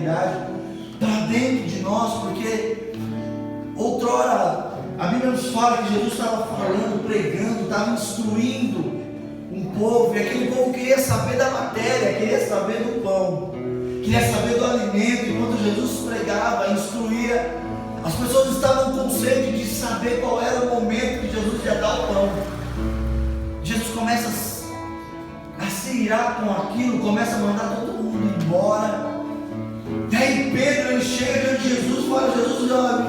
para dentro de nós, porque outrora a Bíblia nos fala que Jesus estava falando, pregando, estava instruindo um povo, e aquele povo queria saber da matéria, queria saber do pão, queria saber do alimento. Enquanto Jesus pregava, instruía, as pessoas estavam com sede de saber qual era o momento que Jesus ia dar o pão. Jesus começa a se irar com aquilo, começa a mandar todo mundo embora. E aí Pedro, ele chega diante de Jesus e fala: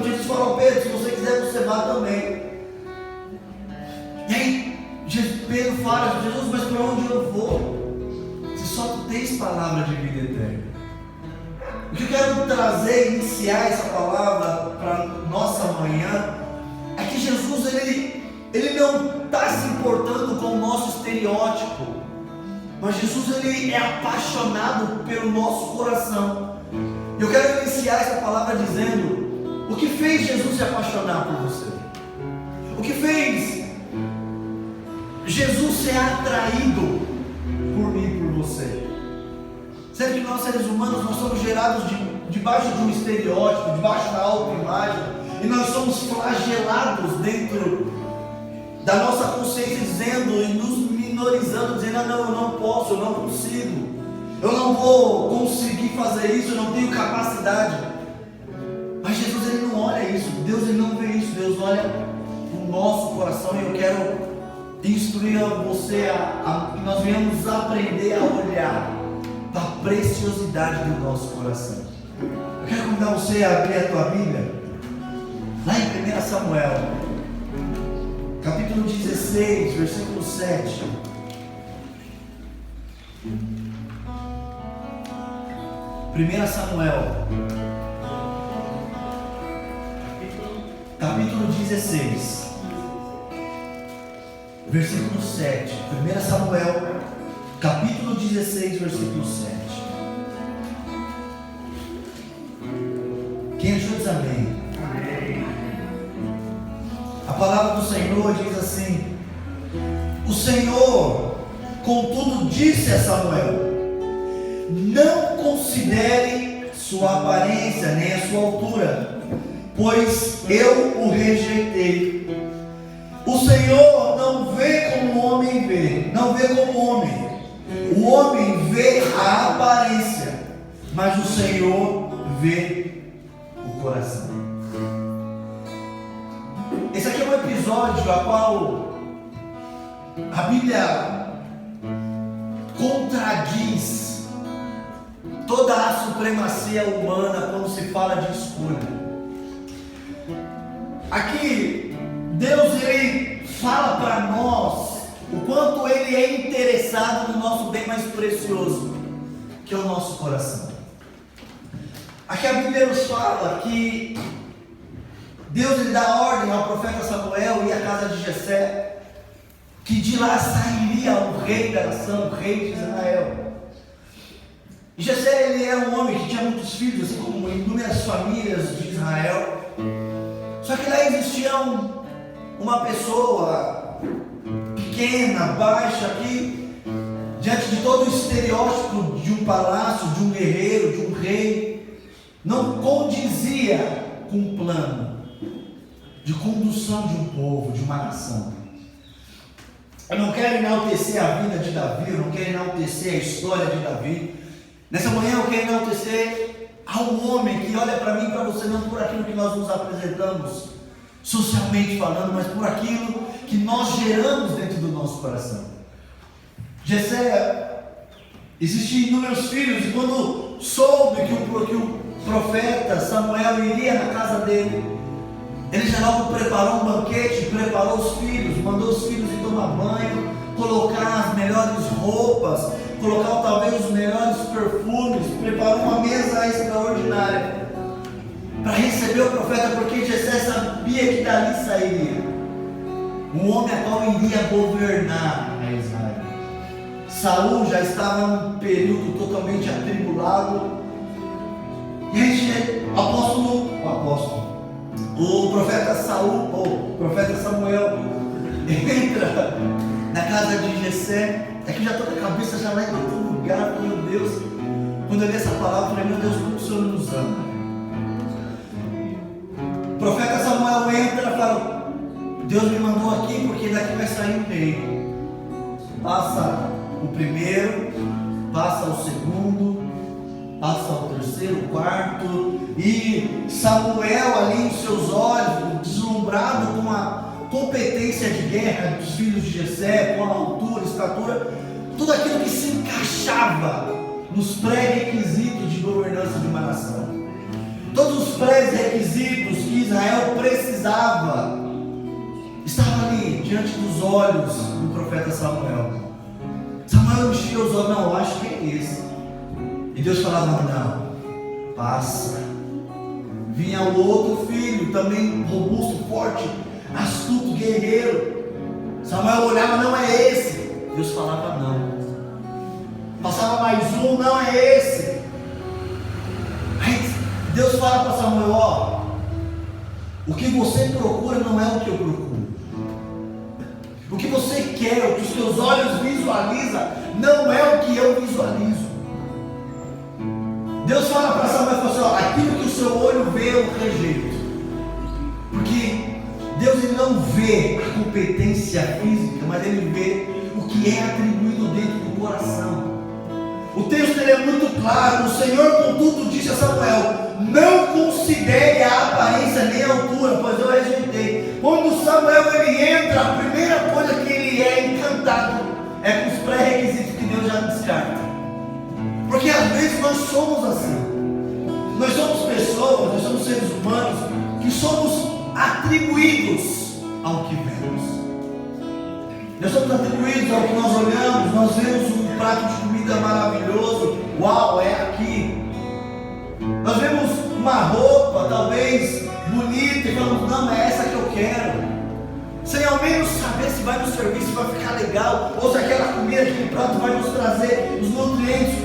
Jesus fala: Pedro, se você quiser, você vá também. E aí Pedro fala: Jesus, mas para onde eu vou? Se só tu tens palavra de vida eterna. O que eu quero trazer, iniciar essa palavra para nossa manhã, é que Jesus, ele não está se importando com o nosso estereótipo, mas Jesus, ele é apaixonado pelo nosso coração. Eu quero iniciar essa palavra dizendo: o que fez Jesus se apaixonar por você? O que fez Jesus ser atraído por mim e por você? Sendo que nós, seres humanos, nós somos gerados debaixo de um estereótipo, debaixo da autoimagem, e nós somos flagelados dentro da nossa consciência, dizendo e nos minorizando, dizendo: ah, não, eu não posso, eu não consigo, eu não vou conseguir fazer isso, eu não tenho capacidade. Mas Jesus, ele não olha isso, Deus, ele não vê isso. Deus olha o nosso coração, e eu quero instruir você que nós venhamos aprender a olhar para a preciosidade do nosso coração. Eu quero convidar você a abrir a tua Bíblia lá em 1 Samuel capítulo 16, versículo 7. Primeira Samuel capítulo 16, versículo 7. 1 Samuel capítulo 16, versículo 7. Quem achou diz amém. Amém. A palavra do Senhor diz assim: o Senhor, contudo, disse a Samuel: não considere sua aparência nem a sua altura, pois eu o rejeitei. O Senhor não vê como o homem vê, não vê como o homem. O homem vê a aparência, mas o Senhor vê o coração. Esse aqui é um episódio a qual a Bíblia contradiz toda a supremacia humana quando se fala de escolha. Aqui Deus, ele fala para nós o quanto ele é interessado no nosso bem mais precioso, que é o nosso coração. Aqui a Bíblia nos fala que Deus, ele dá ordem ao profeta Samuel e à casa de Jessé, que de lá sairia o rei da nação, o rei de Israel. E Jessé, ele era um homem que tinha muitos filhos, assim como inúmeras famílias de Israel. Só que lá existia uma pessoa pequena, baixa, que diante de todo o estereótipo de um palácio, de um guerreiro, de um rei, não condizia com o plano de condução de um povo, de uma nação. Eu não quero enaltecer a vida de Davi, eu não quero enaltecer a história de Davi. Nessa manhã eu quero enaltecer a um homem que olha para mim e para você, não por aquilo que nós nos apresentamos socialmente falando, mas por aquilo que nós geramos dentro do nosso coração. Jessé, existiam inúmeros filhos, e quando soube que o profeta Samuel iria na casa dele, ele já logo preparou um banquete, preparou os filhos, mandou os filhos ir tomar banho, colocar as melhores roupas, colocar talvez os melhores perfumes, preparou uma mesa extraordinária para receber o profeta, porque Jessé sabia que dali sairia um homem a qual iria governar a Israel. Saul já estava num período totalmente atribulado, e aí o profeta Samuel entra na casa de Jessé. É que já estou com a cabeça já lá em outro lugar, meu Deus. Quando eu li essa palavra, eu falei, meu Deus, como o Senhor nos ama. O profeta Samuel entra e fala, Deus me mandou aqui porque daqui vai sair um rei. Passa o primeiro, passa o segundo, passa o terceiro, o quarto, e Samuel ali em seus olhos, deslumbrado com a competência de guerra dos filhos de Jessé, com a altura, estatura, tudo aquilo que se encaixava nos pré-requisitos de governança de uma nação. Todos os pré-requisitos que Israel precisava estavam ali diante dos olhos do profeta Samuel. Samuel enchia os olhos, não, eu acho que é esse. E Deus falava, não, passa. Vinha o outro filho, também robusto, forte, astuto, guerreiro. Samuel olhava, não é esse. Deus falava, não. Passava mais um, não é esse. Aí Deus fala para Samuel, ó, o que você procura não é o que eu procuro. O que você quer, o que os seus olhos visualizam, não é o que eu visualizo. Deus fala para Samuel, fala assim, ó, aquilo que o seu olho vê eu rejeito. Porque Deus ele não vê a competência física, mas ele vê o que é atribuído dentro do coração. O texto ele é muito claro. O Senhor contudo disse a Samuel, não considere a aparência nem a altura, pois eu rejeitei. Quando Samuel ele entra, a primeira coisa que ele é encantado é com os pré-requisitos que Deus já descarta. Porque às vezes nós somos assim. Nós somos pessoas, nós somos seres humanos que somos atribuídos ao que vemos. Nós somos atribuídos ao que nós olhamos. Nós vemos um prato de comida maravilhoso, uau, é aqui. Nós vemos uma roupa talvez bonita e falamos, não, é essa que eu quero, sem ao menos saber se vai nos servir, se vai ficar legal, ou se aquela comida, aquele prato vai nos trazer os nutrientes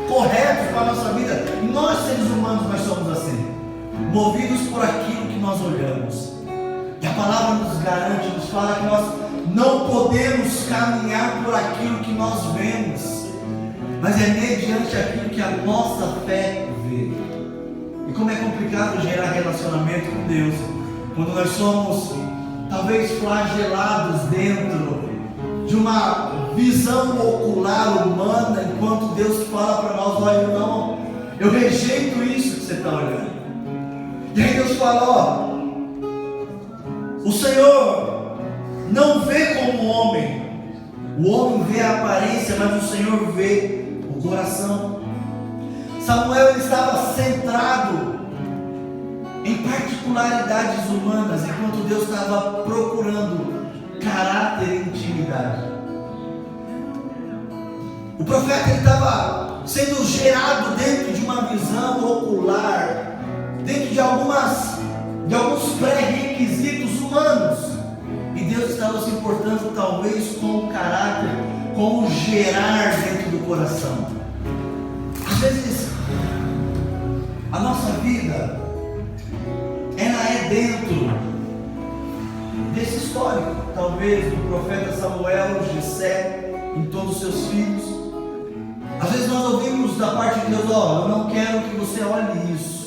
corretos para a nossa vida. Nós seres humanos, nós somos assim, movidos por aquilo que nós olhamos. E a palavra nos garante, nos fala que nós não podemos caminhar por aquilo que nós vemos, mas é mediante aquilo que a nossa fé vê. E como é complicado gerar relacionamento com Deus quando nós somos talvez flagelados dentro de uma visão ocular humana, enquanto Deus fala para nós, olha, não, eu rejeito isso que você está olhando. E aí Deus fala, ó, o Senhor não vê como o homem vê a aparência, mas o Senhor vê o coração. Samuel ele estava centrado em particularidades humanas, enquanto Deus estava procurando caráter e intimidade. O profeta ele estava sendo gerado dentro de uma visão ocular, dentro de alguns pré-requisitos humanos, e Deus estava se importando talvez com o caráter, com o gerar dentro do coração. Às vezes a nossa vida ela é dentro desse histórico, talvez do profeta Samuel, Jessé, em todos os seus filhos. Às vezes nós ouvimos da parte de Deus, ó, eu não quero que você olhe isso.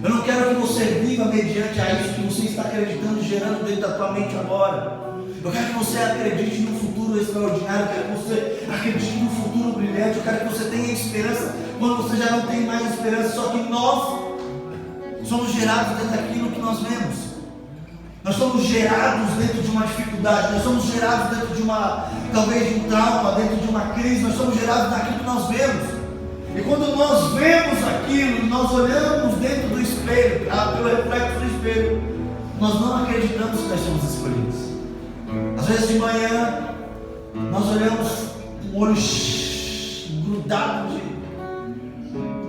Eu não quero que você viva mediante a isso que você está acreditando e gerando dentro da tua mente agora. Eu quero que você acredite num futuro extraordinário. Eu quero que você acredite num futuro brilhante. Eu quero que você tenha esperança quando você já não tem mais esperança. Só que nós somos gerados dentro daquilo que nós vemos. Nós somos gerados dentro de uma dificuldade. Nós somos gerados dentro de talvez de um trauma, dentro de uma crise. Nós somos gerados daquilo que nós vemos. E quando nós vemos aquilo, nós olhamos dentro do espelho, pelo reflexo do espelho, nós não acreditamos que nós somos escolhidos. Às vezes de manhã, nós olhamos com o olho grudado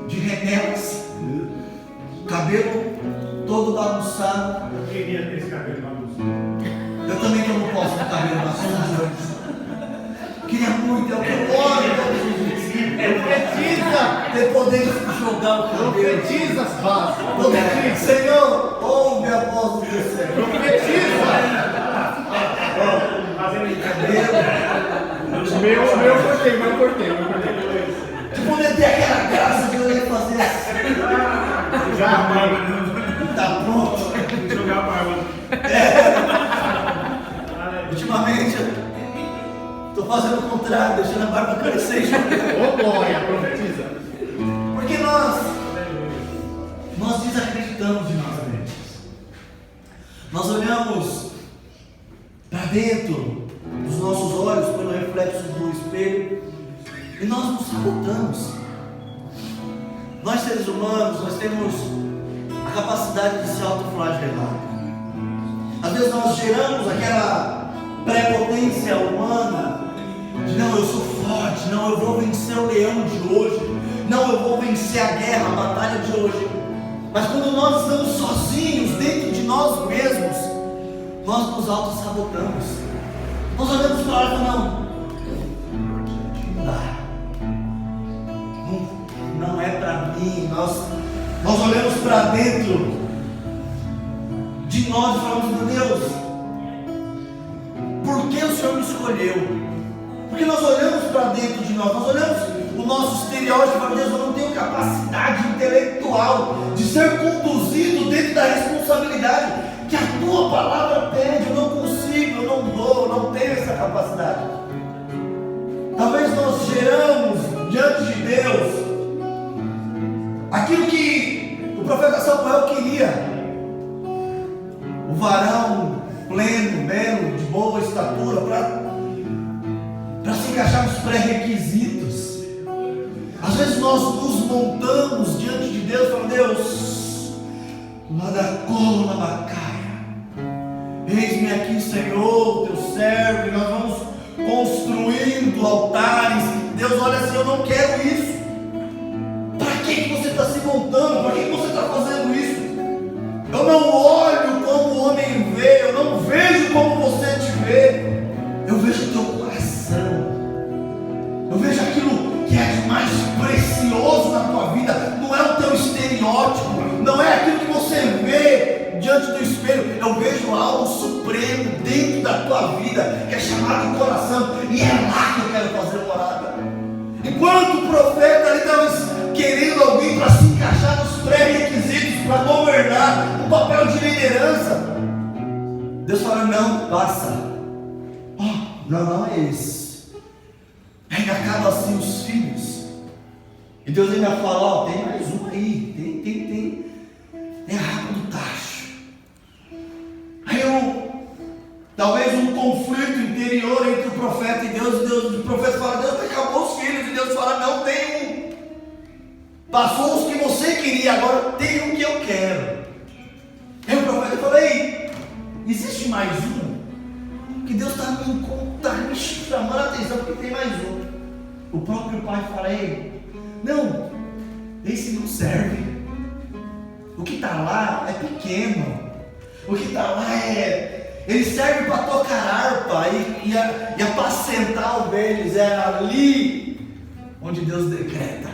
de renelas, cabelo todo bagunçado. Eu queria ter esse cabelo bagunçado. Eu também que eu não posso ter cabelo bagunçado. Queria muito, é o que eu oro. Profetiza! Ter poder de jogar o cabelo. Profetiza as bases. Senhor, ouve a voz do teu céu. Profetiza! Fazendo O meu eu cortei. De poder ter aquela graça de eu fazer assim. Já, mano. Tá pronto. Jogar a barba. Ultimamente eu estou fazendo o contrário, deixando a barba crescer e jogando. Ô glória, profetiza. Porque nós desacreditamos de nós mesmos. Nós olhamos para dentro dos nossos olhos pelo reflexo do espelho e nós nos sabotamos. Nós seres humanos, nós temos a capacidade de se autoflagelar. Às vezes nós geramos aquela prepotência humana de não, eu sou forte, não, eu vou vencer o leão de hoje, não, eu vou vencer a guerra, a batalha de hoje. Mas quando nós estamos sozinhos dentro de nós mesmos, nós nos auto-sabotamos. Nós olhamos para lá e falamos, não dá, não é para mim. Nós olhamos para dentro de nós e falamos, meu Deus, por que o Senhor me escolheu? Porque nós olhamos para dentro de nós olhamos o nosso estereótipo e falamos, Deus, eu não tenho capacidade intelectual de ser conduzido dentro da responsabilidade que a tua palavra pede. Eu não consigo, eu não dou, eu não tenho essa capacidade. Talvez nós geramos diante de Deus aquilo que o profeta Samuel queria: o varão pleno, belo, de boa estatura, para se encaixar nos pré-requisitos. Às vezes nós nos montamos diante de Deus e falamos, Deus, lá da cola bacaia, eis-me aqui, Senhor, teu servo, e nós vamos construindo altares. Deus olha assim, eu não quero isso. Para que você está se montando? Para que você está fazendo isso? Eu não olho como o homem vê, eu não vejo como você te vê, eu vejo o teu coração, eu vejo aquilo que é de mais precioso na tua vida. Não é o teu estereótipo, não é aquilo que você vê diante do espelho. Eu vejo algo supremo dentro da tua vida, que é chamado coração, e é lá que eu quero fazer morada. Enquanto o profeta ali estava querendo alguém para se encaixar nos pré-requisitos, para governar, um papel de liderança, Deus fala, não, passa. Não é esse. Ainda acaba assim os filhos. E Deus ainda fala, tem mais um aí, tem a rapa do tacho. Aí talvez um conflito interior entre o profeta e Deus, o profeta fala, Deus, acabou os filhos, e Deus fala, não, tem um. Passou os que você queria, agora tem um que eu quero. Aí o profeta fala, ei, existe mais um? Que Deus está me chamando a atenção, porque tem mais um. O próprio pai fala, ei, não, esse não serve. O que está lá é pequeno. O que está lá ele serve para tocar harpa e apacentar ovelhas. É ali onde Deus decreta.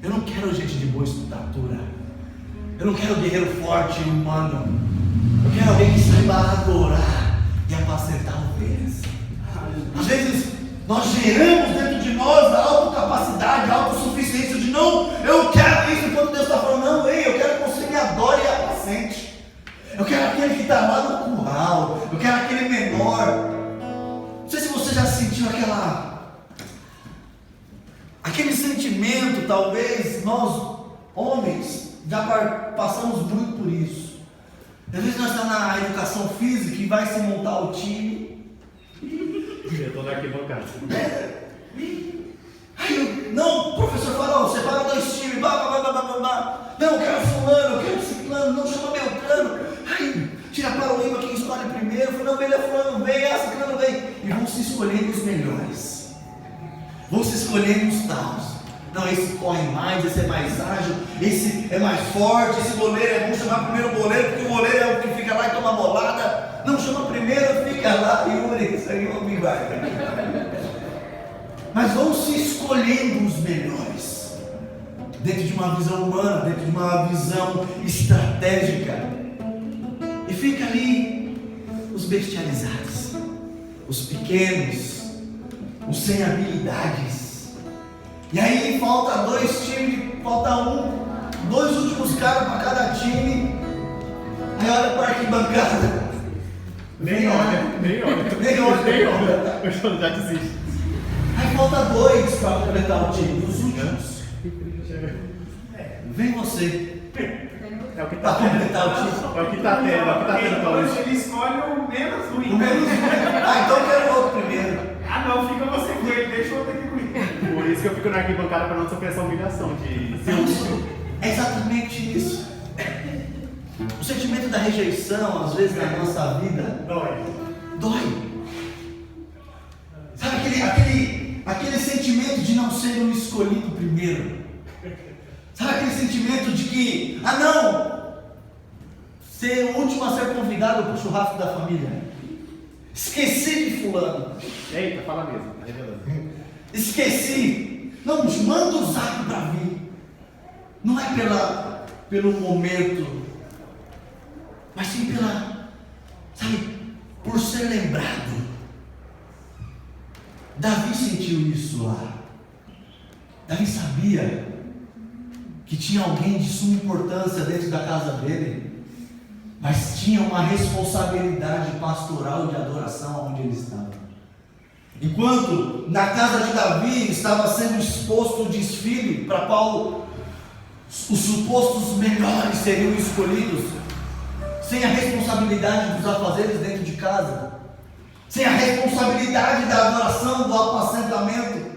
Eu não quero gente de boa estatura. Eu não quero guerreiro forte e humano. Eu quero alguém que saiba adorar e apacentar ovelhas. Às vezes nós geramos dentro de nós a autocapacidade, a autossuficiência de não, eu quero isso, enquanto Deus está falando, não, ei, eu quero que você me adore e apacente. Eu quero aquele que está lá no curral, eu quero aquele menor. Não sei se você já sentiu aquele sentimento, talvez nós homens já passamos muito por isso. Às vezes nós estamos na educação física e vai se montar o time. Eu estou na arquibancada. Aí não, o professor fala, separa dois times, não, eu quero fulano, eu quero ciclano, não chama Beltrano. Aí tira para o Lima quem escolhe primeiro, fala, não, ele é fulano, vem, ciclano vem. E vão se escolhendo os melhores, vão se escolhendo os taus. Não, esse corre mais, esse é mais ágil, esse é mais forte, esse goleiro é bom chamar primeiro o goleiro, porque o goleiro é o que fica lá e toma bolada. Não, chama primeiro, fica lá, Yuri, isso aí não me vai. Mas vão se escolhendo os melhores, dentro de uma visão humana, dentro de uma visão estratégica. E fica ali os bestializados, os pequenos, os sem habilidades. E aí falta 2 times, falta 2 últimos caras para cada time. Aí olha para a arquibancada. Nem olha. Eu já desisto. Aí falta 2 para completar o time, os últimos. Vem você. É o que Para tá completar o time. É o que tá tendo, Paulo. Ele escolhe o menos ruim. O menos. Então eu quero o outro primeiro. Ah não, fica você com ele, deixa o outro aqui com ele. Por isso que eu fico na arquibancada para não sofrer essa humilhação de ser o último. É exatamente isso. O sentimento da rejeição, às vezes, na nossa vida, dói. Sabe aquele sentimento de não ser o escolhido primeiro? Sabe aquele sentimento de que, ser o último a ser convidado para o churrasco da família? Esqueci de fulano. Eita, fala mesmo, tá revelando. Esqueci. Não, manda o zap para vir. Não é pelo momento, mas sim por ser lembrado. Davi sentiu isso lá. Davi sabia que tinha alguém de suma importância dentro da casa dele, mas tinha uma responsabilidade pastoral de adoração onde ele estava. Enquanto na casa de Davi estava sendo exposto o desfile para qual os supostos melhores seriam escolhidos, sem a responsabilidade dos afazeres dentro de casa, sem a responsabilidade da adoração, do apacentamento,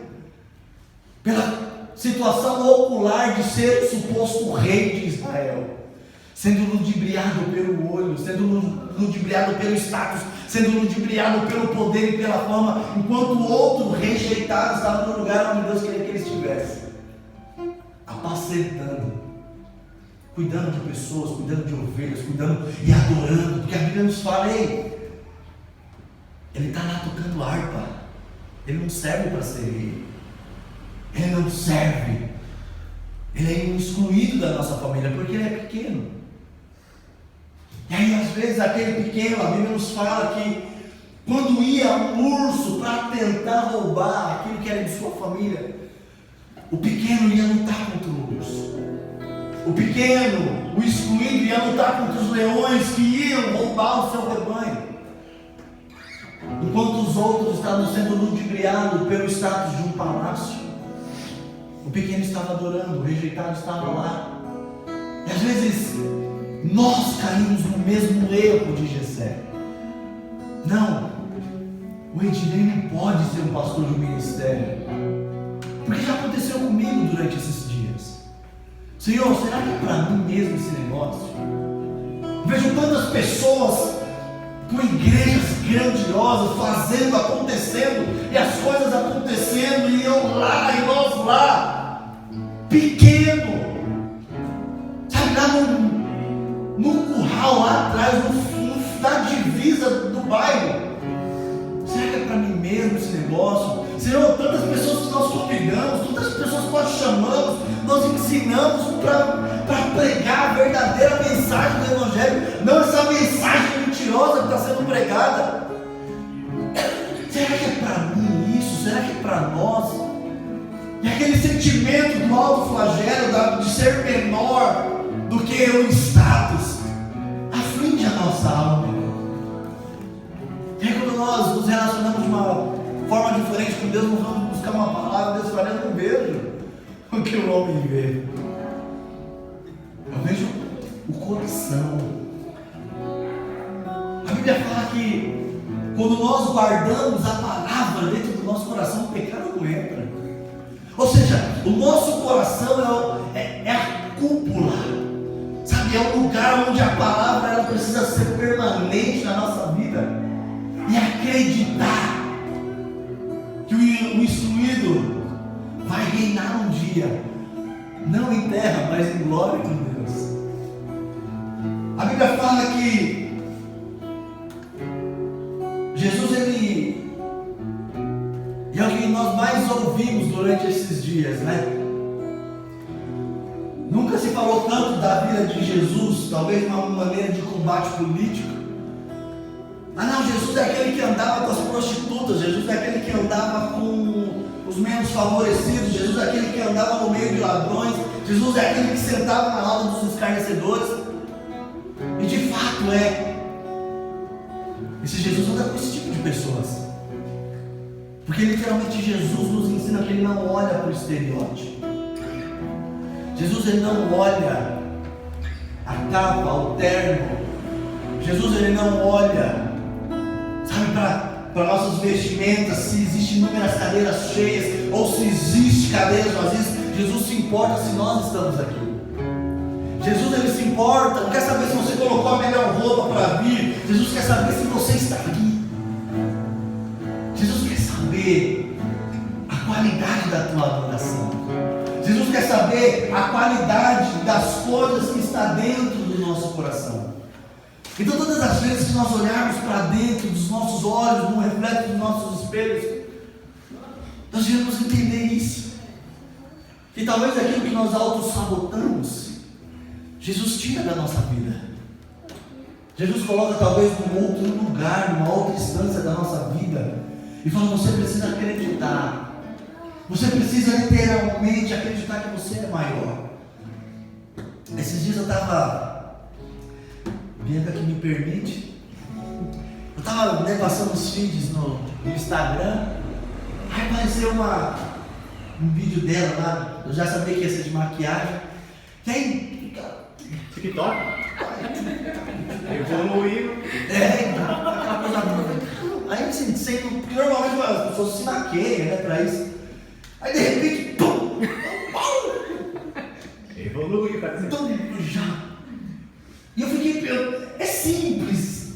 pela situação ocular de ser o suposto rei de Israel, sendo ludibriado pelo olho, sendo ludibriado pelo status, sendo ludibriado pelo poder e pela fama, enquanto o outro rejeitado estava no lugar onde Deus queria que ele estivesse, apacentando, cuidando de pessoas, cuidando de ovelhas, cuidando e adorando, porque a Bíblia nos fala, ele está lá tocando harpa, ele não serve para ser rei, ele não serve, ele é um excluído da nossa família, porque ele é pequeno. E aí às vezes aquele pequeno, a Bíblia nos fala que quando ia um urso para tentar roubar aquilo que era de sua família, o pequeno ia lutar contra o urso. O pequeno, o excluído, ia lutar contra os leões que iam roubar o seu rebanho. Enquanto os outros estavam sendo ludibriados pelo status de um palácio, o pequeno estava adorando, o rejeitado estava lá. E às vezes nós caímos no mesmo erro de Jessé. Não, o Ednei não pode ser um pastor de ministério, porque já aconteceu comigo durante esses dias. Senhor, será que é para mim mesmo esse negócio? Vejo tantas pessoas com igrejas grandiosas, fazendo, acontecendo, e as coisas acontecendo, e eu lá, e nós lá, pequeno, sabe, lá no curral, lá atrás, na divisa do bairro. Será que é para mim mesmo esse negócio? Senhor, tantas pessoas que nós convidamos, tantas pessoas que nós chamamos, nós ensinamos para pregar a verdadeira mensagem do Evangelho, não essa mensagem mentirosa que está sendo pregada. Será que é para mim isso? Será que é para nós? E aquele sentimento do alto flagelo, de ser menor do que o status, aflige a nossa alma. E aí quando nós nos relacionamos de uma forma diferente com Deus, nós vamos buscar uma palavra, Deus fala, eu não vejo o que o homem vê, eu vejo o coração. A Bíblia fala que quando nós guardamos a palavra dentro do nosso coração, o pecado não entra. Ou seja, o nosso coração é a cúpula, sabe? É o lugar onde a palavra ela precisa ser permanente na nossa vida. E acreditar que o instruído vai reinar um dia, não em terra, mas em glória com Deus. A Bíblia fala que Jesus, ele é o que nós mais ouvimos durante esses dias, né? Nunca se falou tanto da vida de Jesus, talvez de uma maneira de combate político. Ah não, Jesus é aquele que andava com as prostitutas, Jesus é aquele que andava com os menos favorecidos, Jesus é aquele que andava no meio de ladrões, Jesus é aquele que sentava na roda dos escarnecedores. E de fato esse Jesus anda com esse tipo de pessoas. Porque literalmente Jesus nos ensina que Ele não olha para o estereótipo. Jesus, Ele não olha a capa, o terno. Jesus, Ele não olha, sabe, para nossas vestimentas, se existem inúmeras cadeiras cheias ou se existe cadeiras vazias. Jesus se importa se nós estamos aqui. Jesus, Ele se importa, não quer saber se você colocou a melhor roupa para vir. Jesus quer saber se você está aqui. Jesus quer saber a qualidade da tua adoração. Jesus quer saber a qualidade das coisas que está dentro do nosso coração. Então todas as vezes que nós olharmos para dentro dos nossos olhos, no reflexo dos nossos espelhos, nós devemos entender isso. Que talvez aquilo que nós auto-sabotamos, Jesus tira da nossa vida. Jesus coloca talvez num outro lugar, numa outra instância da nossa vida, e fala: você precisa acreditar. Você precisa literalmente acreditar que você é maior. Esses dias eu estava, Bianca que me permite, eu estava passando os feeds no Instagram, aí apareceu um vídeo dela lá, eu já sabia que ia ser de maquiagem, e aí... TikTok? Evoluiu. Aquela coisa. Aí assim, porque normalmente as pessoas se maqueiam, né, pra isso. Aí de repente, pum! Evoluiu, cara. Já. E eu fiquei pensando, é simples,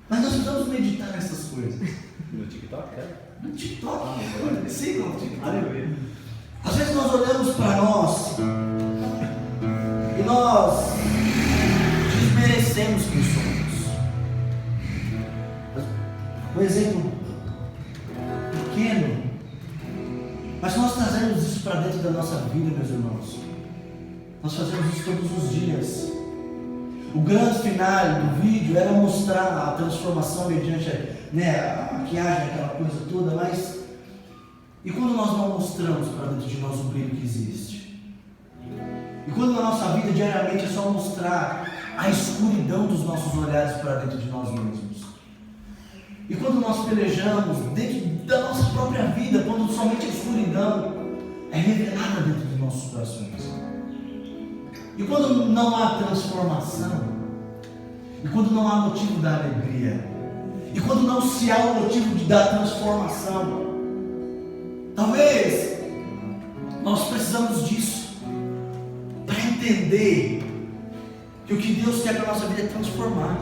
mas nós precisamos meditar nessas coisas. No TikTok, cara? No TikTok, sim, no TikTok. Aleluia. Às vezes nós olhamos para nós e nós desmerecemos quem somos. Um exemplo pequeno, mas nós trazemos isso para dentro da nossa vida, meus irmãos. Nós fazemos isso todos os dias. O grande final do vídeo era mostrar a transformação mediante a maquiagem, aquela coisa toda, mas e quando nós não mostramos para dentro de nós o brilho que existe? E quando na nossa vida diariamente é só mostrar a escuridão dos nossos olhares para dentro de nós mesmos? E quando nós pelejamos dentro da nossa própria vida, quando somente a escuridão é revelada dentro dos nossos corações? E quando não há transformação? E quando não há motivo da alegria? E quando não se há o motivo da transformação? Talvez nós precisamos disso para entender que o que Deus quer para a nossa vida é transformar,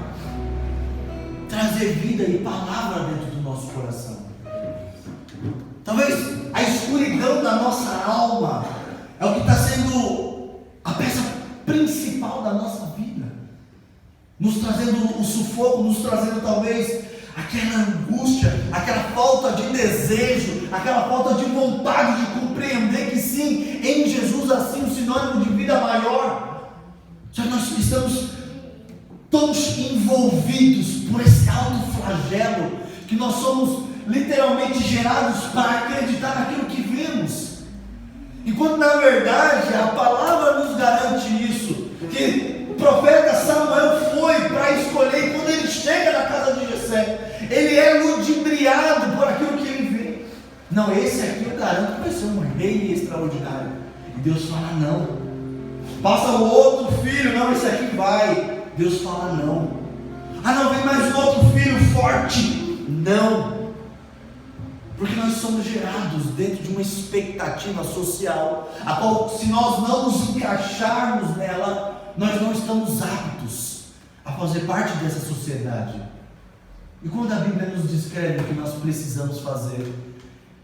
trazer vida e palavra dentro do nosso coração. Talvez a escuridão da nossa alma é o que está sendo a peça principal da nossa vida, nos trazendo o sufoco, nos trazendo talvez aquela angústia, aquela falta de desejo, aquela falta de vontade de compreender que sim, em Jesus assim um sinônimo de vida maior. Só que nós estamos tão envolvidos por esse alto flagelo que nós somos literalmente gerados para acreditar naquilo que vemos, enquanto na verdade a palavra nos garante isso, que o profeta Samuel foi para escolher, e quando ele chega na casa de Jessé, ele é ludibriado por aquilo que ele vê. Não, esse aqui eu garanto que vai ser um rei extraordinário. E Deus fala não. Passa o outro filho, não, esse aqui vai. Deus fala não. Ah não, vem mais um outro filho forte. Não. Porque nós somos gerados dentro de uma expectativa social, a qual, se nós não nos encaixarmos nela, nós não estamos aptos a fazer parte dessa sociedade. E quando a Bíblia nos descreve o que nós precisamos fazer,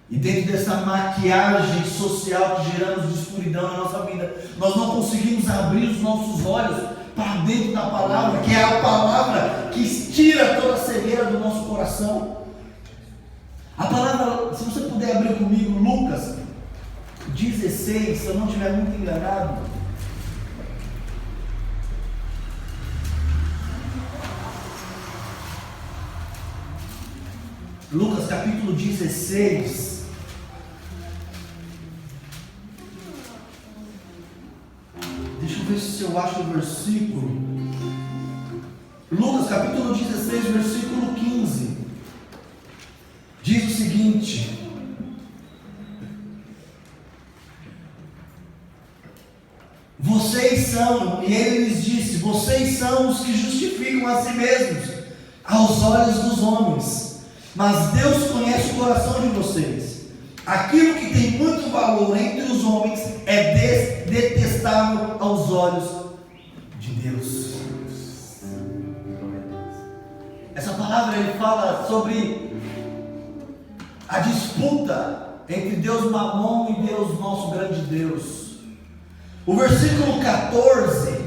e dentro dessa maquiagem social que geramos de escuridão na nossa vida, nós não conseguimos abrir os nossos olhos para dentro da palavra, que é a palavra que tira toda a cegueira do nosso coração. A palavra, se você puder abrir comigo, Lucas 16, se eu não estiver muito enganado. Lucas capítulo 16. eu acho o versículo. Lucas capítulo 16, versículo 15. Diz o seguinte: vocês são, e ele lhes disse, vocês são os que justificam a si mesmos aos olhos dos homens, mas Deus conhece o coração de vocês. Aquilo que tem muito valor entre os homens é detestável aos olhos de Deus. Essa palavra ele fala sobre a disputa entre Deus Mamon e Deus, nosso grande Deus. O versículo 14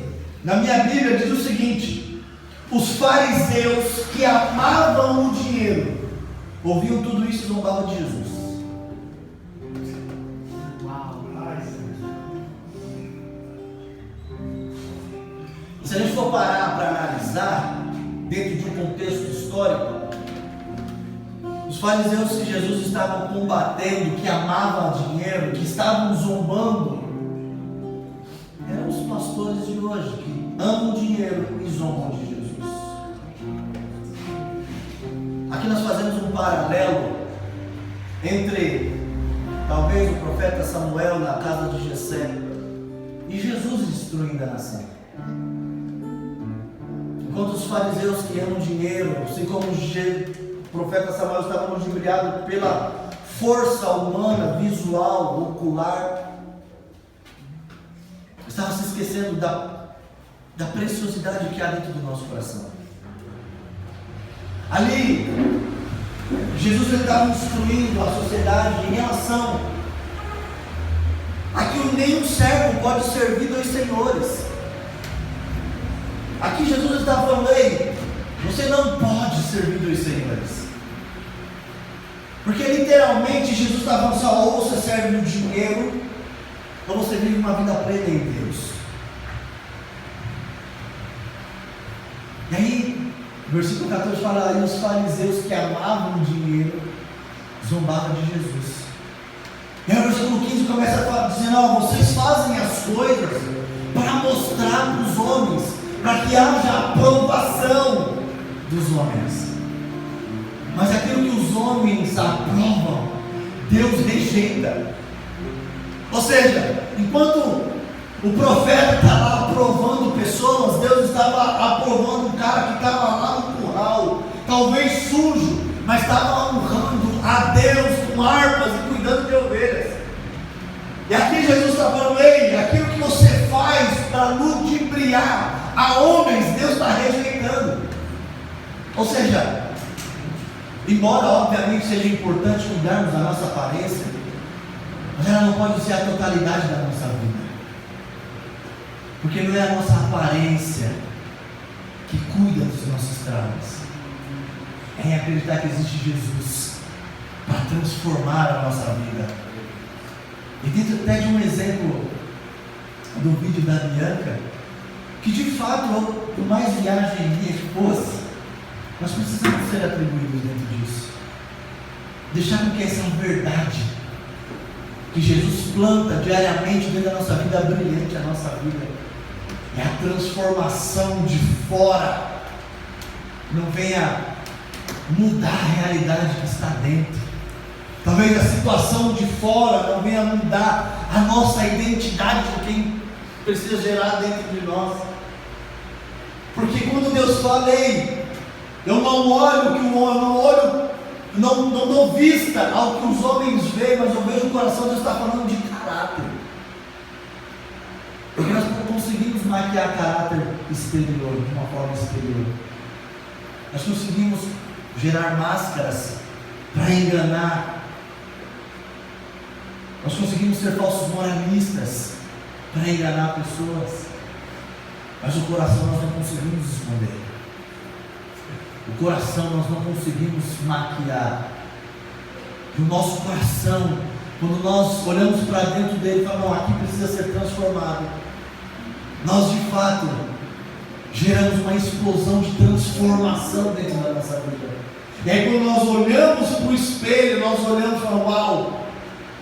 na minha Bíblia diz o seguinte: os fariseus que amavam o dinheiro ouviam tudo isso e zombavam de Jesus. Se a gente for parar para analisar dentro de um contexto histórico, os fariseus que Jesus estava combatendo, que amavam dinheiro, que estavam zombando, eram os pastores de hoje, que amam dinheiro e zombam de Jesus. Aqui nós fazemos um paralelo entre talvez o profeta Samuel na casa de Jessé e Jesus destruindo a nação. Enquanto os fariseus que amam dinheiro, assim como o profeta Samuel estava ludibriado pela força humana, visual, ocular, estava se esquecendo da preciosidade que há dentro do nosso coração. Ali, Jesus estava instruindo a sociedade em relação a que nenhum servo pode servir dois senhores. Aqui Jesus está falando: ei, você não pode servir dois senhores. Porque literalmente Jesus está falando assim: ou você serve no dinheiro, ou você vive uma vida plena em Deus. E aí, no versículo 14 fala: aí os fariseus que amavam o dinheiro zombavam de Jesus. E aí o versículo 15 começa dizendo: ó, vocês fazem as coisas para mostrar para os homens, para que haja aprovação dos homens. Mas aquilo que os homens aprovam, Deus rejeita. Ou seja, enquanto o profeta estava aprovando pessoas, Deus estava aprovando um cara que estava lá no curral, talvez sujo, mas estava honrando a Deus com harpas e cuidando de ovelhas. E aqui Jesus está falando: ei, aquilo que você faz para ludibriar a homens, Deus está rejeitando. Ou seja, embora obviamente seja importante cuidarmos da nossa aparência, mas ela não pode ser a totalidade da nossa vida. Porque não é a nossa aparência que cuida dos nossos traumas, é em acreditar que existe Jesus para transformar a nossa vida. E dentro até de um exemplo do vídeo da Bianca, que de fato, por mais viagem que fosse, nós precisamos ser atribuídos dentro disso. Deixar com que essa verdade que Jesus planta diariamente dentro da nossa vida brilhante, a nossa vida, é a transformação de fora, não venha mudar a realidade que está dentro. Talvez a situação de fora não venha mudar a nossa identidade de quem precisa gerar dentro de nós. Porque quando Deus fala: ei, eu não olho que o homem, não dou vista ao que os homens veem, mas eu vejo o coração. Deus está falando de caráter. Porque nós não conseguimos maquiar caráter exterior, de uma forma exterior. Nós conseguimos gerar máscaras para enganar. Nós conseguimos ser falsos moralistas para enganar pessoas. Mas o coração nós não conseguimos esconder. O coração nós não conseguimos maquiar. E o nosso coração, quando nós olhamos para dentro dele e falamos: não, aqui precisa ser transformado, nós de fato geramos uma explosão de transformação dentro da nossa vida. E aí quando nós olhamos para o espelho, nós olhamos e falamos: uau,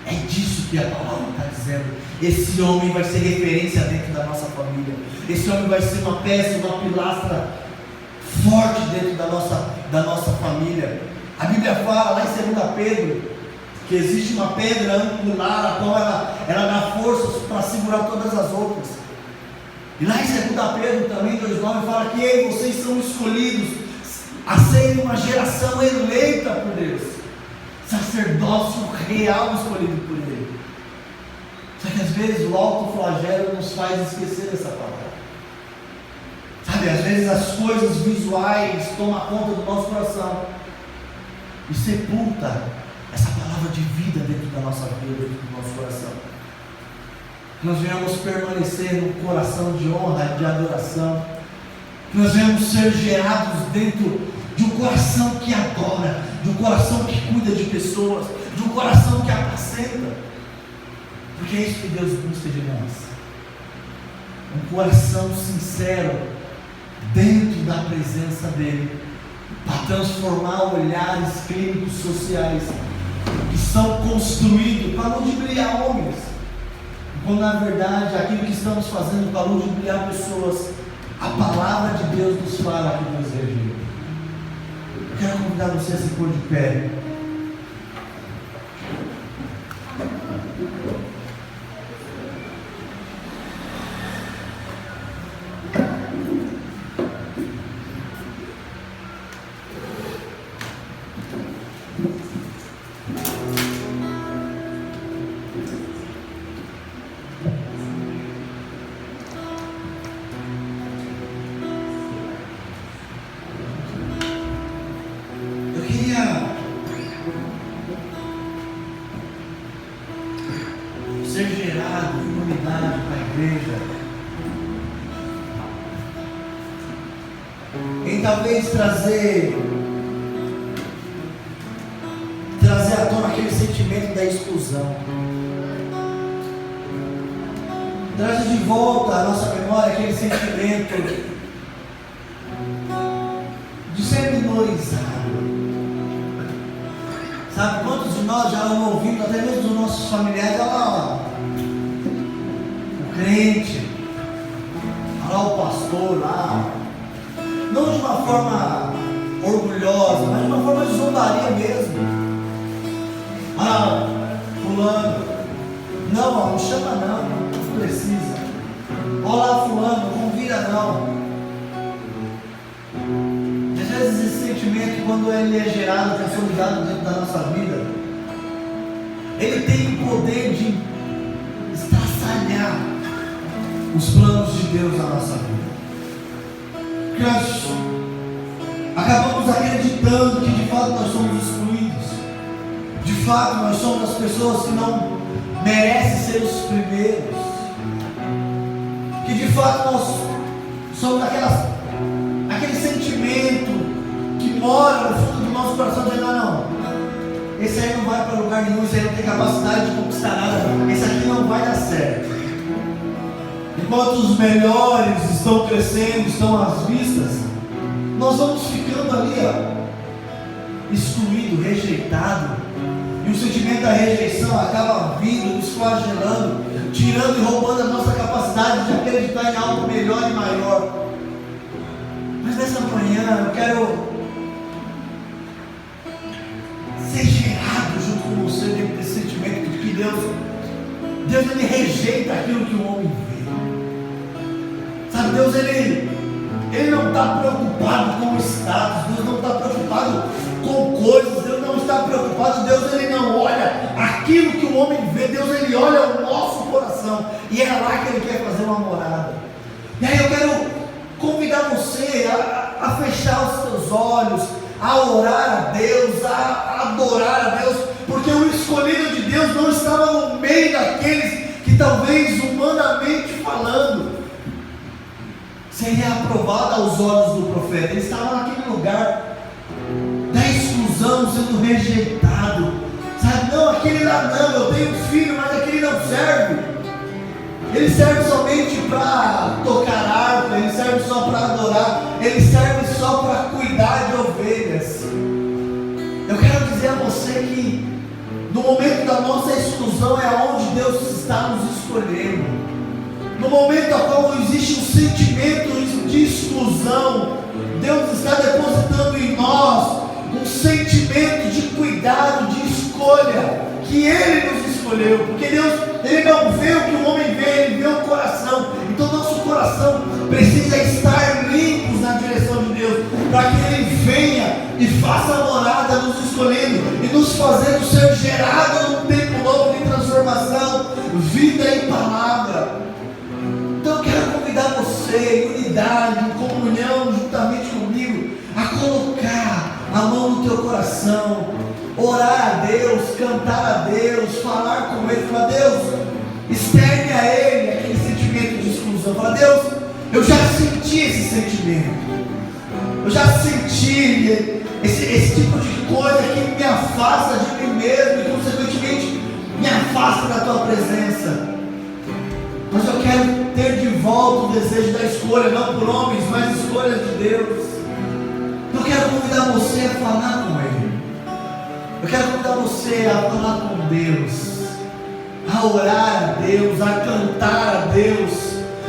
É disso que a palavra está dizendo. Esse homem vai ser referência dentro da nossa família. Esse homem vai ser uma peça, uma pilastra forte dentro da nossa família. A Bíblia fala lá em 2 Pedro que existe uma pedra angular, a qual ela dá forças para segurar todas as outras. E lá em 2 Pedro também 2,9 fala que vocês são escolhidos a serem uma geração eleita por Deus, sacerdócio real escolhido por Ele. Só que às vezes o alto flagelo nos faz esquecer essa palavra. Sabe, às vezes as coisas visuais tomam conta do nosso coração e sepulta essa palavra de vida dentro da nossa vida, dentro do nosso coração. Nós venhamos permanecer num coração de honra, de adoração. Nós venhamos ser gerados dentro de um coração que adora, de um coração que cuida de pessoas, de um coração que apacenta. Porque é isso que Deus busca de nós. Um coração sincero dentro da presença dEle, para transformar olhares clínicos sociais que são construídos para ludibriar homens, quando na verdade aquilo que estamos fazendo para ludibriar pessoas, a palavra de Deus nos fala que Deus rejeita. Eu quero convidar você a se pôr de pé. Ser gerado em unidade para a igreja, em talvez trazer à tona aquele sentimento da exclusão, trazer de volta à nossa memória aquele sentimento de ser minorizado. Sabe, quantos de nós já não ouvimos, até mesmo dos nossos familiares, olha lá, o crente, olha lá o pastor lá, não de uma forma orgulhosa, mas de uma forma de zombaria mesmo. Ah, fulano, não chama não precisa. Olha lá fulano, não convida não. Às vezes esse sentimento, quando ele é gerado, consolidado dentro da nossa vida, ele tem o poder de estraçalhar os planos de Deus na nossa vida. Nós acabamos acreditando que de fato nós somos excluídos, de fato nós somos as pessoas que não merecem ser os primeiros, que de fato nós somos aquele sentimento que mora no fundo do nosso coração, dizendo: não, esse aí não vai para lugar nenhum, esse aí não tem capacidade de conquistar nada, esse aqui não vai dar certo. Enquanto os melhores estão crescendo, estão às vistas, nós vamos ficando ali, excluído, rejeitado, e o sentimento da rejeição acaba vindo, nos flagelando, tirando e roubando a nossa capacidade de acreditar em algo melhor e maior. Mas nessa manhã eu quero ser gerado junto com você dentro desse sentimento de que Deus ele rejeita aquilo que o homem vê. Sabe, Deus ele não está preocupado com o status, Deus não está preocupado com coisas, Deus não está preocupado, Deus ele não olha aquilo que o homem vê, Deus ele olha o nosso coração, e é lá que ele quer fazer uma morada. E aí eu quero convidar você a fechar os seus olhos, a orar a Deus, a adorar a Deus, porque o escolhido de Deus não estava no meio daqueles que talvez humanamente falando seria aprovado aos olhos do profeta. Ele estava naquele lugar da exclusão, sendo rejeitado. Sabe, não, aquele lá não, eu tenho um filho, mas aquele não serve. Ele serve somente para tocar harpa, ele serve só para adorar, ele serve só para cuidar de ovelhas. Eu quero dizer a você que no No momento da nossa exclusão é onde Deus está nos escolhendo. No momento ao qual existe um sentimento de exclusão, Deus está depositando em nós um sentimento de cuidado, de escolha, que Ele nos escolheu, porque Deus, Ele não vê o que o homem vê, Ele vê o coração. Então nosso coração precisa estar limpos na direção de Deus, para que Ele venha e faça morada nos escolhendo e nos fazendo ser gerado num tempo novo de transformação, vida e palavra. Então eu quero convidar você, em unidade, em comunhão, juntamente comigo, a colocar a mão no teu coração, orar a Deus, cantar a Deus, falar com Ele, falar: Deus, externe a Ele aquele sentimento de exclusão. Falar: Deus, eu já senti esse sentimento, eu já senti esse tipo de coisa que me afasta de mim mesmo e consequentemente me afasta da tua presença. Mas eu quero ter de volta o desejo da escolha, não por homens, mas escolha de Deus. Eu quero convidar você a falar com Ele. Eu quero convidar você a falar com Deus, a orar a Deus, a cantar a Deus,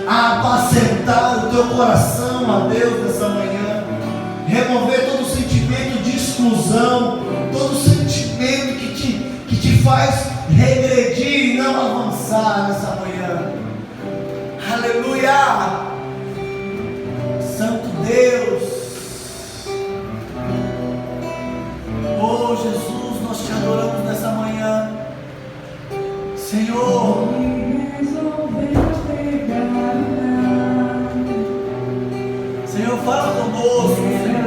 a apacentar o teu coração a Deus nessa manhã. Remover todo o sentimento de exclusão, todo o sentimento que te faz regredir e não avançar nessa manhã. Aleluia! Santo Deus! Oh Jesus, nós te adoramos nessa manhã. Senhor, Senhor, fala conosco, Senhor.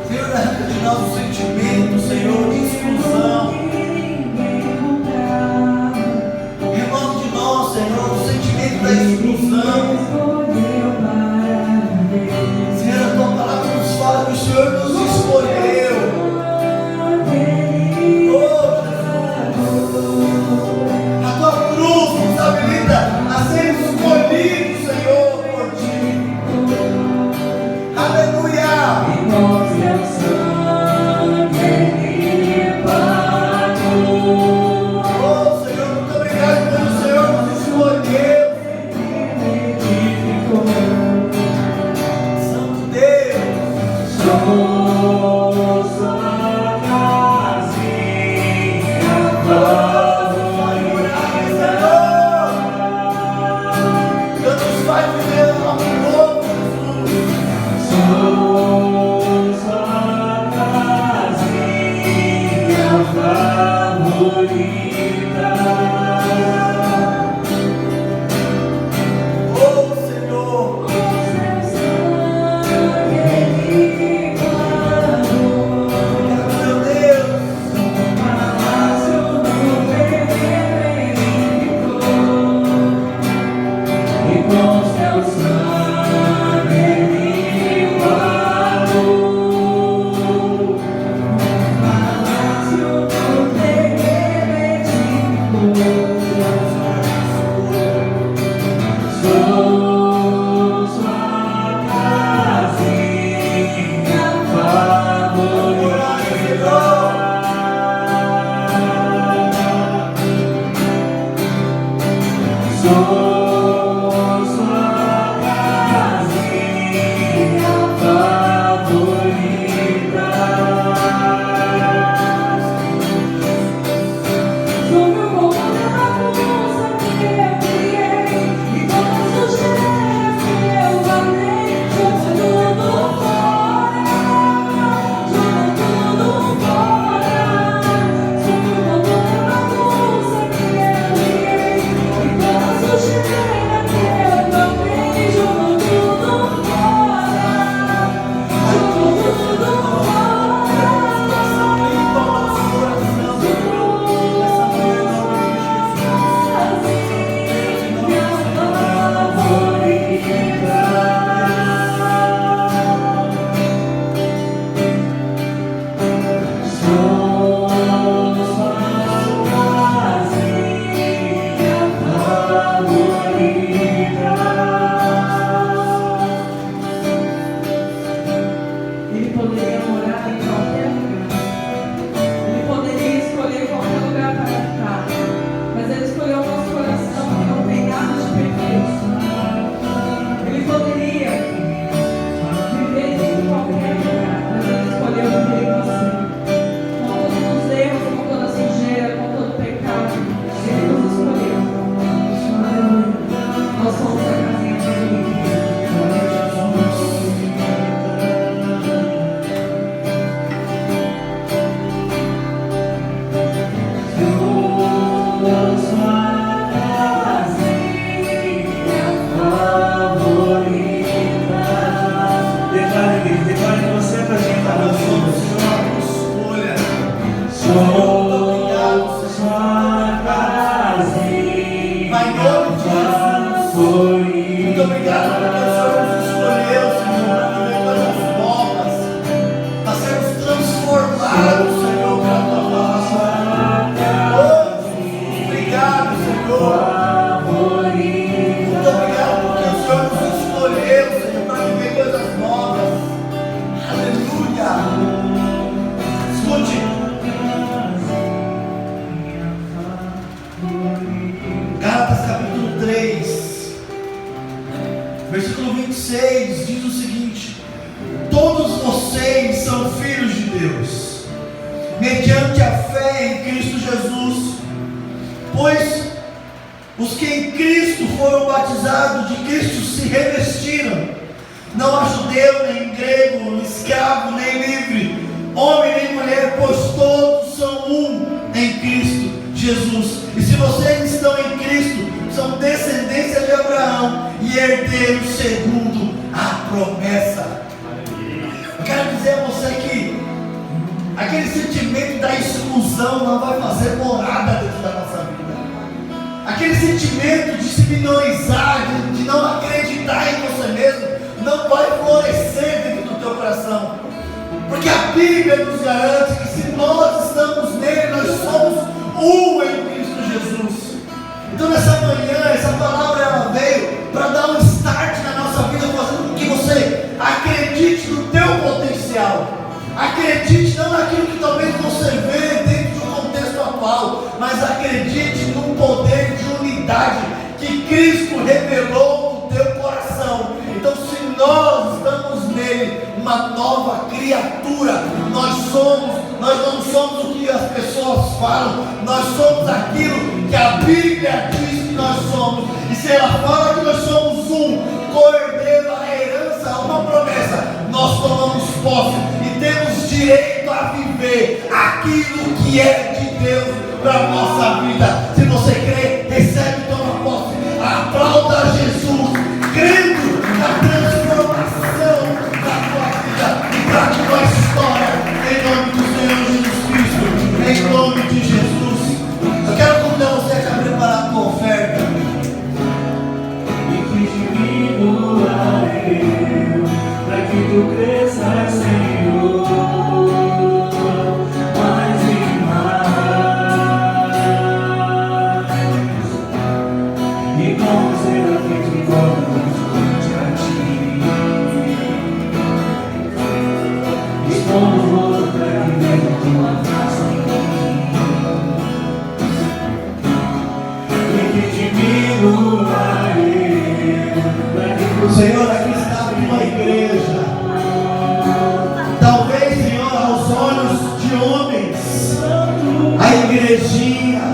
Senhor, arranca de nós o sentimento, Senhor, de exclusão. Remove de nós, Senhor, o sentimento da exclusão. Senhor, a tua palavra nos fala que o Senhor nos escolheu. Oh, Jesus, a tua cruz nos habilita a ser escolhidos, Senhor, por ti. Aleluia. Oh, Senhor, muito obrigado pelo Senhor nos escolheu. Santo Deus, somos a casinha. Vai orar, Senhor. Deus nos faz viver um novo, Jesus. Somos a casinha favorita. Oh, Senhor, meu Deus, Deus. Pai, em nome de Jesus. Muito obrigado porque o Senhor nos escolheu, Senhor, para viver coisas novas, para sermos transformados, Senhor, pela tua palavra. Oh, obrigado, Senhor. Muito obrigado porque o Senhor nos escolheu, Senhor, para viver coisas novas. Aleluia. Escute. Gálatas capítulo 3, versículo 26 diz o seguinte: todos vocês são filhos de Deus, mediante a fé em Cristo Jesus, pois os que em Cristo foram batizados, de Cristo se revestiram. Não há judeu, nem grego, escravo, nem livre, homem nem mulher, pois todos são um em Cristo Jesus. E se vocês estão em Cristo, são descendência de Abraão e herdeiros segundo a promessa. Eu quero dizer a você que aquele sentimento da exclusão não vai fazer morada dentro da nossa vida. Aquele sentimento de se minorizar, de não acreditar em você mesmo, não vai florescer dentro do teu coração. Porque a Bíblia nos garante que se nós estamos nele, nós somos um em Cristo Jesus. Então nessa manhã, essa palavra ela veio para dar um start na nossa vida, fazendo com que você acredite no teu potencial. Acredite não naquilo que talvez você vê dentro de um contexto atual, mas acredite no poder de unidade que Cristo revelou no teu coração. Então se nós estamos nele, uma nova criatura, nós não somos o que as pessoas falam, nós somos aquilo que a Bíblia diz que nós somos. E se ela fala que nós somos um cordeiro, a herança, uma promessa, nós tomamos posse e temos direito a viver aquilo que é de Deus para a nossa vida. Se você crê, recebe e toma posse. Aplauda Jesus, crendo na transformação da tua vida e da tua história, em nome do Senhor Jesus Cristo, em nome de Jesus. Eu quero convidar você a preparar a tua oferta. E que diminua eu, para que tu cresças, Senhor, mais e mais. E como será feito vamos conte a ti. E como vou para que veja tua face em mim. E que diminua eu, para que tu Senhor, aqui está uma igreja. Talvez, Senhor, aos olhos de homens, a igrejinha,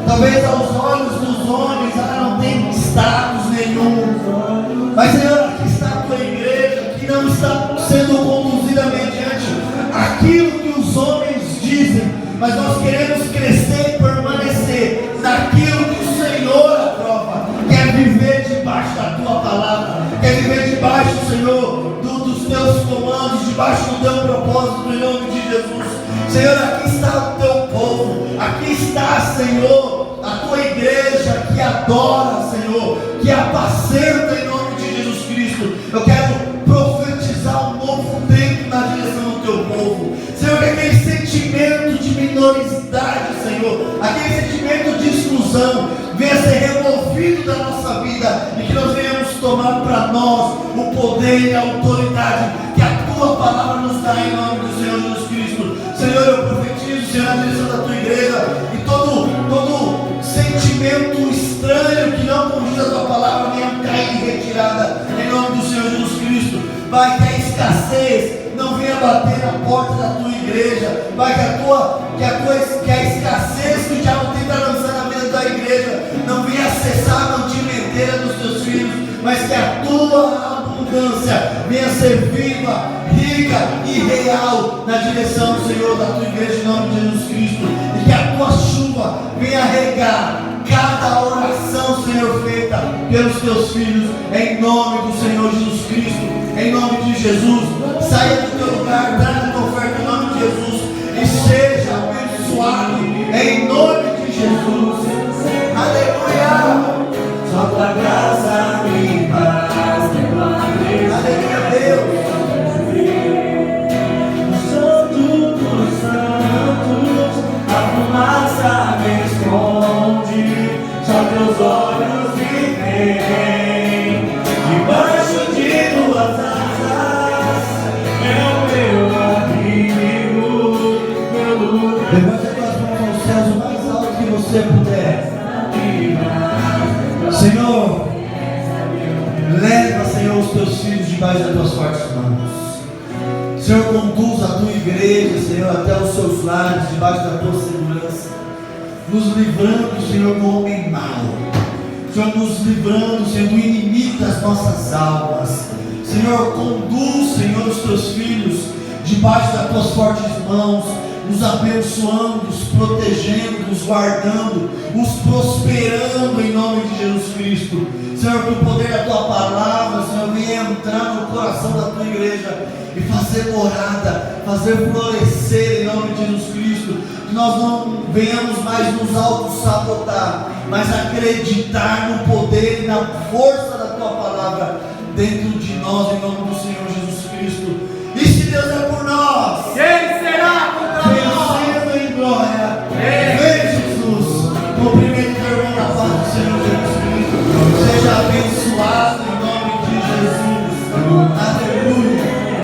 talvez aos olhos dos homens, ela não tem status nenhum. Mas, Senhor, aqui está a tua igreja, que não está sendo conduzida mediante aquilo que os homens dizem, mas nós queremos crescer e permanecer naquilo que o Senhor aprova, que é viver debaixo da tua palavra, que é viver debaixo, Senhor, dos teus comandos, debaixo do teu propósito, em nome de Jesus. Senhor, aqui está o teu povo, aqui está, Senhor, a tua igreja que adora, Senhor, que apacenta em nome de Jesus Cristo. Eu quero profetizar um novo tempo na direção do teu povo, Senhor, que aquele sentimento de minoridade, Senhor, aquele sentimento de exclusão venha ser removido da nossa vida e que nós venhamos tomar para nós o poder e a autoridade que a tua palavra nos dá em nome do Senhor Jesus Cristo. Senhor, eu profetizo, Senhor, na direção da tua igreja, e todo sentimento estranho que não condiz a tua palavra venha cair em retirada em nome do Senhor Jesus Cristo. Vai, que a escassez não venha bater na porta da tua igreja. Vai, que a escassez que o diabo tenta lançar na vida da igreja não venha acessar a mantimenteira dos teus filhos, mas que a tua abundância venha ser viva, rica e real na direção do Senhor, da tua igreja, em nome de Jesus Cristo. E que a tua chuva venha regar cada oração, Senhor, feita pelos teus filhos, em nome do Senhor Jesus Cristo. Em nome de Jesus, saia do teu lugar, traga a tua oferta em nome de Jesus e seja abençoado em nome de Jesus. Aleluia. Senhor, leva, Senhor, os teus filhos debaixo das tuas fortes mãos. Senhor, conduz a tua igreja, Senhor, até os seus lares, debaixo da tua segurança, nos livrando, Senhor, do homem mau. Senhor, nos livrando, Senhor, do inimigo das nossas almas. Senhor, conduz, Senhor, os teus filhos debaixo das tuas fortes mãos, nos abençoando, nos protegendo, nos guardando, nos prosperando em nome de Jesus Cristo. Senhor, que o poder da tua palavra, Senhor, venha entrar no coração da tua igreja e fazer morada, fazer florescer em nome de Jesus Cristo. Que nós não venhamos mais nos auto-sabotar, mas acreditar no poder e na força da tua palavra dentro de nós, em nome do Senhor Jesus Cristo. E se Deus é